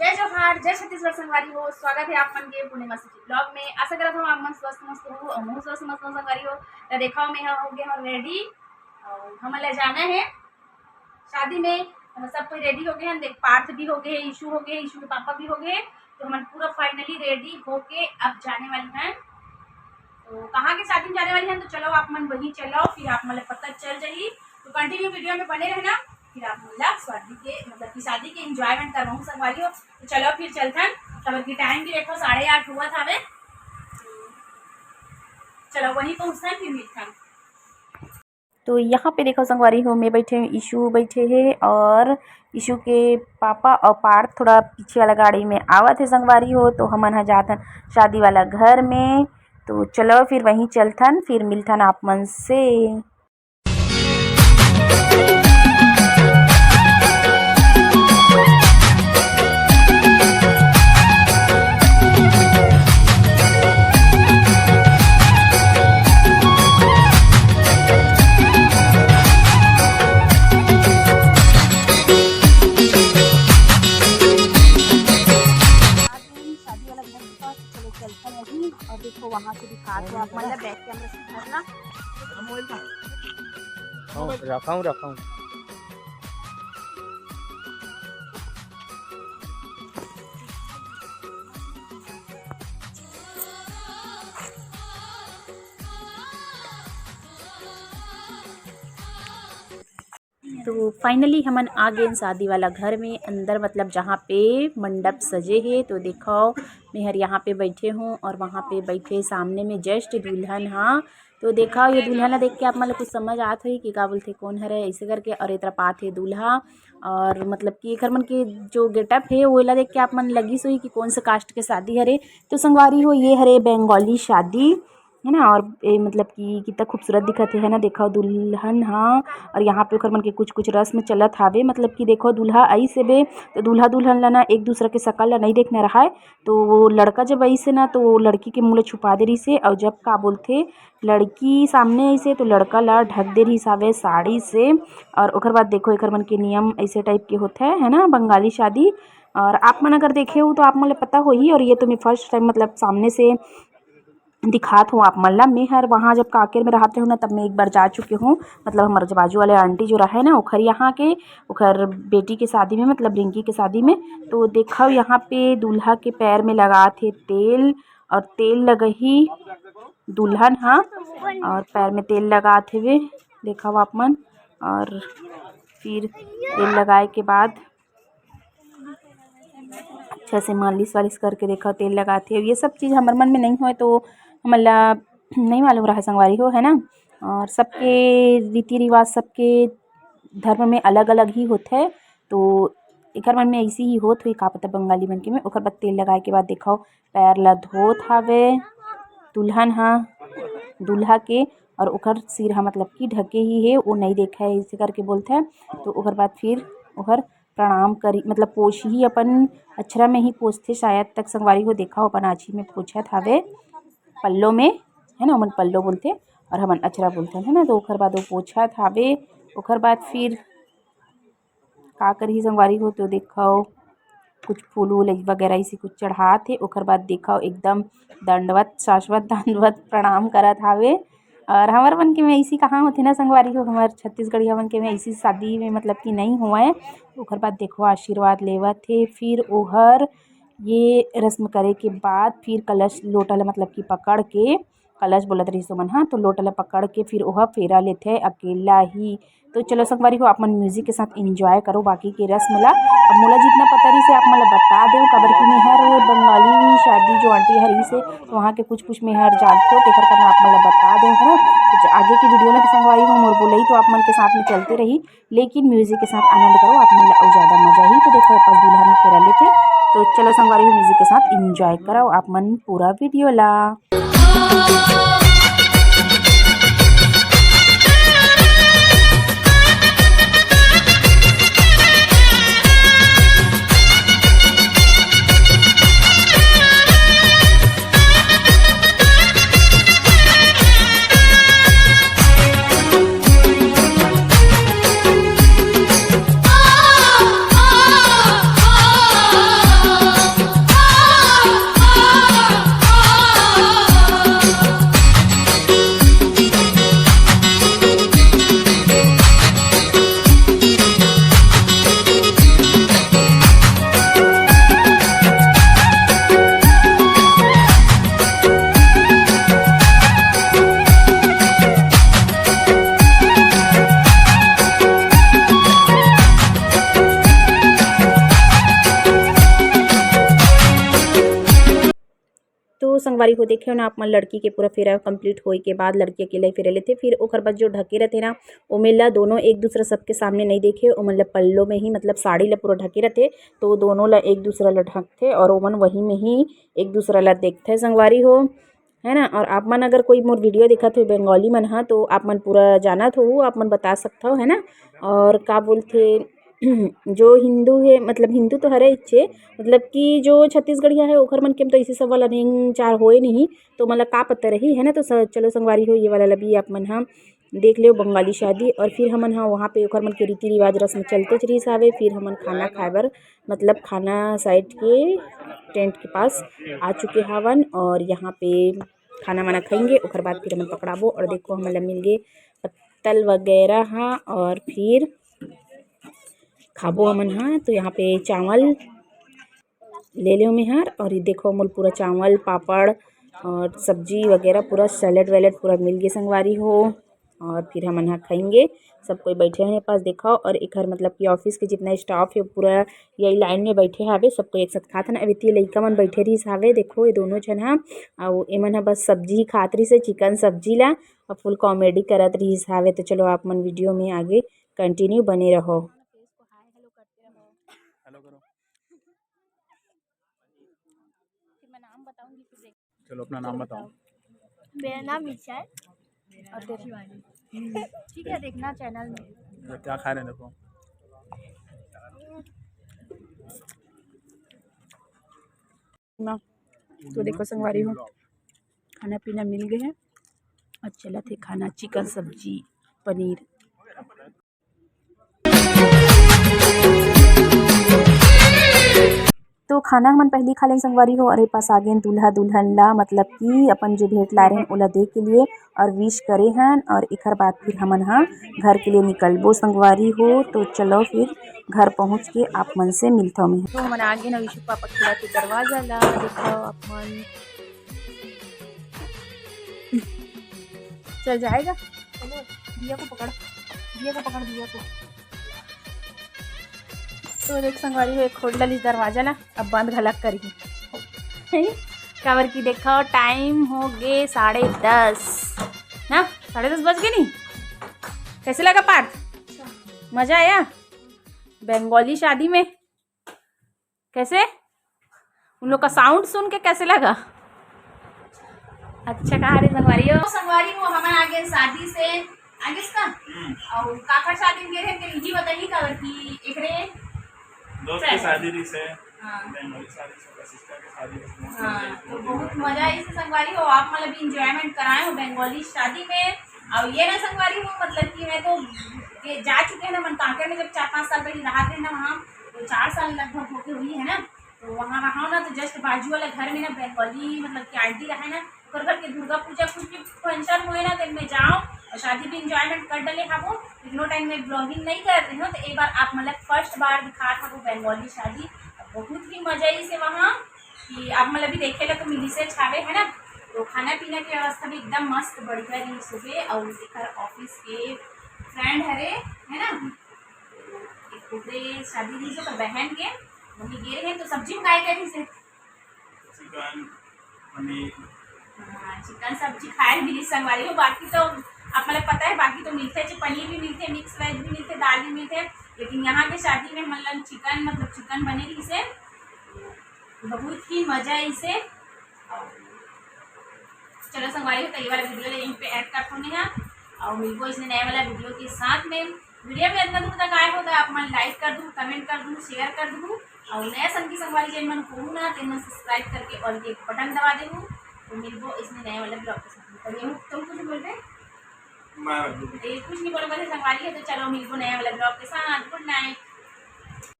जय जोहार, जय छत्तीसगढ़ संगवारी हो। स्वागत है आप मन के पूर्णिमा सिटी ब्लॉग में। आशा करत हूँ आप मन स्वस्थ मस्त हो और मुँह स्वस्थ मस्त हो संगवारी हो। तो देखा मैं हो गए हम रेडी और हमें ले जाना है शादी में। हम सब कोई रेडी हो गए हैं। देख पार्थ भी हो गए, ईशू हो गए, ईशू के पापा भी हो गए। तो हम पूरा फाइनली रेडी होके अब जाने वाली हैं। तो कहाँ की शादी में जाने वाली हैं तो चलो आप मन वहीं चलो, फिर आप मतलब पता चल जाएगी। तो कंटिन्यू वीडियो में बने रहना, फिर आप मतलब शादी के मतलब की शादी के एंजॉयमेंट कर रहा हूँ संगवारी हो। तो चलो फिर चलथन। तब की टाइम भी देखो 8:30 हुआ था वे। चलो वहीं पहुँचता फिर मिलथन। तो यहाँ पे देखो संगवारी हो, मैं बैठे हूँ, ईशू बैठे हैं और ईशू के पापा और पार्थ थोड़ा पीछे वाला गाड़ी में आवत है संगवारी हो। तो हमन ह जाथन शादी वाला घर में। तो चलो फिर वहीं चलथन, फिर मिलथन आप मन से। और देखो वहाँ से दिखा दो आप मतलब बैक कैमरा से करना। रखाऊं तो फाइनली हमन आ गए शादी वाला घर में अंदर, मतलब जहाँ पे मंडप सजे है। तो देखो मैं हर यहाँ पे बैठे हूँ और वहाँ पे बैठे सामने में जस्ट दुल्हन। हाँ तो देखा ये दुल्हन देख के आप मतलब कुछ समझ आत हुई कि का बोलते कौन हरे ऐसे करके। और इतना पात है दूल्हा और मतलब कि एक मन के जो गेटअप है वो ला देख के आप मन लगी सोई कि कौन सा कास्ट के शादी हरे। तो संगवारी हो ये हरे बंगाली शादी है ना। और ये मतलब कि कितना खूबसूरत दिखत है ना। देखो दुल्हन हाँ, और यहाँ पे ओकर मन के कुछ कुछ रस्म चलत हावे। मतलब कि देखो दूल्हा आई से बे तो दूल्हा दुल्हन ला ना एक दूसरे के शकल ला नहीं देखने रहा है। तो वो लड़का जब आई से ना तो वो लड़की के मुँह ला छुपा दे रही से, और जब का बोलथे लड़की सामने आई से तो लड़का ला ढक दे रही सावे साड़ी से। और ओकर बाद देखो एकर मन के नियम ऐसे टाइप के होते है ना बंगाली शादी। और आप मन अगर देखे हो तो आप मन पता हो ही। और ये तो मैं फर्स्ट टाइम मतलब सामने से दिखात हूँ आप मन ला। मैं हर वहाँ जब काकेर में रहते हूँ ना तब मैं एक बार जा चुकी हूँ। मतलब हमारे जो बाजू वाले आंटी जो रहे ना ओखर यहाँ के ओखर बेटी के शादी में, मतलब रिंकी के शादी में। तो देखो यहाँ पे दूल्हा के पैर में लगा थे तेल, और तेल लगही दुल्हन हाँ, और पैर में तेल लगा थे वे देखो आप मन। और फिर तेल लगाए के बाद अच्छा से मालिश वालिश करके देखो तेल लगाते हो। ये सब चीज़ हमारे मन में नहीं हो तो मतलब नहीं मालूम रहा संगवारी हो है ना। और सबके रीति रिवाज सबके धर्म में अलग अलग ही होते है। तो एक मन में ऐसी ही होत हुई का पता बंगाली मन के में। ओकर बाद तेल लगाए के बाद देखो पैर ला धोत हावे दुल्हन हाँ दूल्हा के। और ओकर सिर हा मतलब कि ढके ही है, वो नहीं देखा है इसे करके बोलते हैं। तो ओकर बाद फिर ओकर प्रणाम करी मतलब पोछ ही अपन अक्षरा में ही पोछते शायद तक संगवारी हो। देखा अपन आछी में पोछत हावे पल्लो में है ना, हमन पल्लो बोलते और हमन अक्षरा बोलते है ना। तो ओकर बाद वो पोछत हावे। ओकर बाद फिर का करही संगवारी हो तो देखो कुछ फूल वूल वगैरह इसी कुछ चढ़ात है। ओकर बाद देखो एकदम दंडवत शाश्वत दंडवत प्रणाम करत हावे। और हमारे मन के में ऐसी कहाँ होती ना संगवारी हो, हमारे छत्तीसगढ़िया मन के में ऐसी शादी में मतलब कि नहीं हुआ है। ओकर बाद देखो आशीर्वाद लेवत थे। फिर ओहर ये रस्म करे के बाद फिर कलश लोटा ला मतलब कि पकड़ के कलश बोलत रही सो मन हाँ। तो लोटा ला पकड़ के फिर ओह फेरा लेते अकेला ही। तो चलो संगवारी हो आप मन म्यूजिक के साथ एंजॉय करो बाकी के रस्म ला। अब मोला जितना पता रही से आप मला बता दो कबर की मेहर बंगाली शादी जो आंटी हरी से तो वहाँ के कुछ मेहर जानते हो तेकर करना आप मला बता दो है ना। तो आगे की वीडियो में संगवारी हो मोर बोलई तो आप मन के साथ में चलते रही, लेकिन म्यूजिक के साथ आनंद करो आप मन ला ज़्यादा मजा ही। तो देखो पास दूल्हा में फेरा लेते। तो चलो संगवारी हो म्यूजिक के साथ एंजॉय करो आप मन पूरा वीडियो ला। संगवारी हो देखे ना आप मन लड़की के पूरा फेरा कंप्लीट होए के बाद लड़की अकेले फेरे लेथे। फिर ओकर बाद जो ढके रहथे ना ओमे ला दोनों एक दूसरा सबके सामने नहीं देखे, ओमन ला पल्लो में ही मतलब साड़ी ला पूरा ढके रहथे, तो दोनों ला एक दूसरा ला ढकथे और ओमन वही में ही एक दूसरा ला देखथे संगवारी हो, है ना। और आप मन अगर कोई मोर वीडियो देखत हो बंगाली मन ह तो आप मन पूरा जानत हो, आप मन बता सकता हो, है ना। और का बोलथे जो हिंदू है मतलब हिंदू तो हरे इच्छे मतलब कि जो छत्तीसगढ़िया है ओखर मन के तो इसी सब वाला रिंग चार होए नहीं, तो मतलब का पता रही, है ना। तो चलो संगवारी हो ये वाला ला भी आप मन हम देख ले बंगाली शादी। और फिर हमन हाँ वहाँ पे ओखर मन के रीति रिवाज रस्म चलते रहिस हावे। फिर हमन खाना खाए बर मतलब खाना साइड के टेंट के पास आ चुके हावन और यहाँ पे खाना वाना खाएंगे। ओकर बाद फिर हमन पकड़ाबो और देखो हमन ला मिल गे पत्तल वगैरह हाँ, और फिर खाबो हमन हाँ। तो यहाँ पे चावल ले ले मेहर और ये देखो मोल पूरा चावल पापड़ और सब्जी वगैरह पूरा सैलेड वैलेड पूरा मिल गए संगवारी हो। और फिर हमन यहाँ खाएंगे, सब कोई बैठे हैं पास देखो। और एक मतलब कि ऑफिस के जितना स्टाफ है पूरा यही लाइन में बैठे हावे, सबको एक साथ खात ना। अभी लइका मन बैठे रहिस हावे, देखो ये दोनों जन हा और एमन हा बस सब्जी खात रहिस, चिकन सब्जी ला और फुल कॉमेडी करत रहिस हावे। तो चलो आप मन वीडियो में आगे कंटिन्यू बने रहो। चलो अपना नाम बताओ। मेरा नाम ईशा है और शिवानी। ठीक है, देखना चैनल में। क्या खा रहे हैं देखो। ना तो देखो संगवारी हो खाना पीना मिल गए हैं और चला थे खाना चिकन सब्जी पनीर। तो खाना हमन पहले खा लें संगवारी हो। अरे पास आगे दूल्हा दुल्हन ला मतलब कि अपन जो भेंट ला रहे हैं ओला दे के लिए और विश करे हैं। और एकर बाद फिर हमन हाँ घर के लिए निकलबो संगवारी हो। तो चलो फिर घर पहुँच के आप मन से मिलता हूँ। तो हमन आगे ना विशु पापा खिला के दरवाजा ला देखो आप मन चल जाएगा। चलो दिया को पकड़, दिया को पकड़, दिया को। तो देख संगवारी हो एक खोल डाली दरवाजा ला, अब बंद घलक करी काबर की देखो टाइम हो गए 10:30 ना, 10:30 बज गए। नहीं कैसे लगा पार्थ? मजा आया बंगाली शादी में? कैसे उन लोग का साउंड सुन के कैसे लगा? अच्छा कहा रे संगवारी हो हमारे आगे शादी से आगे इसका और काकर शादी में गए थे जी बताइए काबर की एकरे दोस्त की शादी रही से हाँ बंगाली शादी से सिस्टर की शादी हाँ। तो बहुत मजा आई से संगवारी हो, आप मतलब इंजॉयमेंट कराए हो बंगाली शादी में। और ये ना संगवारी हो मतलब कि मैं तो ये जा चुके हैं ना मन कांकेर में, जब 4-5 साल पहले रहा थे ना वहाँ, तो 4 साल लगभग होके हुई है ना। तो वहाँ रहा ना तो जस्ट बाजू वाला घर में ना बंगाली मतलब कि आंटी रहा है ना, घर घर के दुर्गा पूजा कुछ भी फंक्शन हुए ना तो मैं जाओ और शादी भी इंजॉयमेंट कर डले हाबो। इतनो टाइम में ब्लॉगिंग नहीं कर रही हूँ तो एक बार आप मतलब फर्स्ट बार दिखा था वो बंगाली शादी, बहुत ही मजा आई से वहाँ कि आप मतलब भी देखे ला तो मिली से छावे है ना। तो खाना पीना की व्यवस्था भी एकदम मस्त बढ़िया रही सुबह। और एकर ऑफिस के फ्रेंड हरे है ना, एक पूरे शादी रही जो बहन के वही गे रहे। तो सब्जी में काय करी से चिकन सब्जी खाए मिली संगवारी हो। बाकी तो आप मतलब पता है बाकी तो मिलते हैं, पनीर भी मिलते, मिक्स वेज भी मिलते, दाल भी मिलते, लेकिन यहाँ के शादी में मतलब चिकन मतलब चिकन बने रही से बहुत ही मजा आई से। चलो संगवारी हो तो ये वाला वीडियो यहीं पे ऐड कर दूँगी ना और मिलको इसने नए वाला वीडियो के साथ में। वीडियो में इतना दूर तक आए हो तो आप मन लाइक कर दूँ, कमेंट कर दूँ, शेयर कर दूँ और नया संगी संगवारी जैन मन को ना तो मन सब्सक्राइब करके और एक बटन दबा दे दूँ। तो मिलको इसमें नए वाला ब्लॉग के साथ में। तुम कुछ बोल रहे कुछ नहीं बोलो बस संगवारी है। तो चलो मिलको नया वाला ब्लॉग के साथ। Good night.